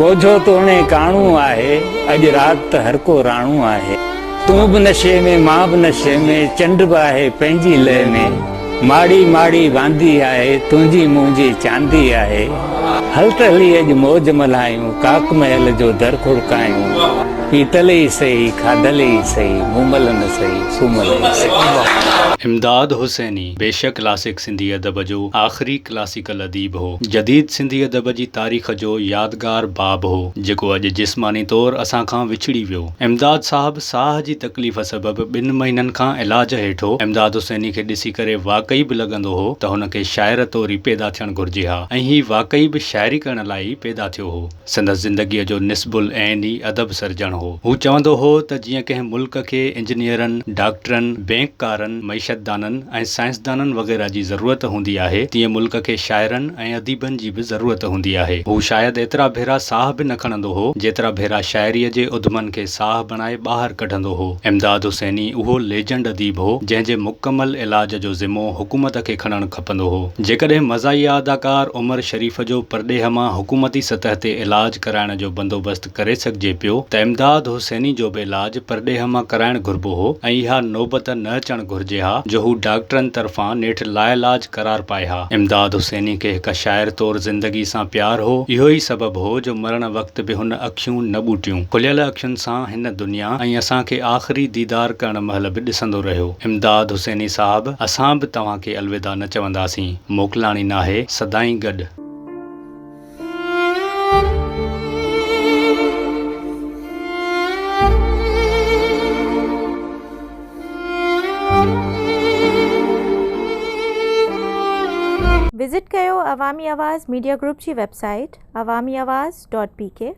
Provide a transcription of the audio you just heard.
Kozo तोणे काणू आहे, अॼु रात त हर को राणू आहे। तूं बि नशे में मां बि नशे में, चंड बि आहे पंहिंजी लय में, माड़ी माड़ी वांदी आहे, तुंहिंजी मुंहिंजी चांदी आहे। हल त हली अॼु मौज मल्हायूं, काक महल जो दर खुड़कायूं, पीतल ई सही खाधल ई सही, मूमल न सही सूमल ई सही। इमदाद हुसैनी बेशक क्लासिक सिंधी अदब जो आख़िरी क्लासिकल अदीब हो, जदीद सिंधी अदब जी तारीख़ जो यादगार बाब हो, जेको अॼु जिस्मानी तौर असां खां विछड़ी वियो। इमदाद साहब साह जी तकलीफ़ सबबि 2 महीननि खां इलाज हेठो। इमदाद हुसैनी खे ॾिसी करे वाकई बि लॻंदो हो त हुनखे शाइर तौर ई पैदा थियणु घुरिजे हा, ऐं ही वाकई बि शाइरी करण लाइ ई पैदा थियो हो। संदसि ज़िंदगीअ जो निस्बुल ऐन ई अदब सर्जण हो। हू चवंदो हो त जीअं कंहिं मुल्क खे इंजीनियरनि, डॉक्टरनि, बैंककारनि, मईशतदाननि ऐं साइंसदाननि वग़ैरह जी ज़रूरत हूंदी आहे, तीअं मुल्क खे शाइरनि ऐं अदीबनि जी बि ज़रूरत हूंदी आहे। हू शायदि एतिरा भेरा साह बि न खणंदो हो जेतिरा भेरा शाइरीअ जे उधमनि खे साह बणाए ॿाहिरि कढंदो हो। इमदाद हुसैनी उहो लेजेंड अदीब हो जंहिंजे मुकमल इलाज जो ज़िम्मो हुकूमत खे खणणु खपंदो हो। जेकॾहिं मज़ाहिया अदाकार उमर शरीफ़ जो परॾेह मां हुकूमती सतह ते इलाज कराइण जो बंदोबस्त करे सघिजे पियो, त इमदाद हुसैनी जो बि इलाज परॾेह मां कराइणु घुरिबो हो, ऐं इहा नौबत न अचणु घुरिजे हा जो हू डॉक्टरनि तरफ़ां नेठि लाइलाज करार पाए हा। इमदाद हुसैनी खे हिक शाइर तौर ज़िंदगी सां प्यार हो। इहो ई सबबु हो जो मरण वक़्तु बि हुन अखियूं न ॿूटियूं, खुलियल अखियुनि सां हिन दुनिया ऐं असांखे आख़िरी दीदार करण महिल बि ॾिसंदो रहियो। इमदाद हुसैनी साहब, असां बि तव्हांखे अलविदा न चवंदासीं, मोकिलाणी नाहे सदाईं गॾु। विज़िट कयो अवामी आवाज़ मीडिया ग्रुप जी वेबसाइट awamiawaz.pk।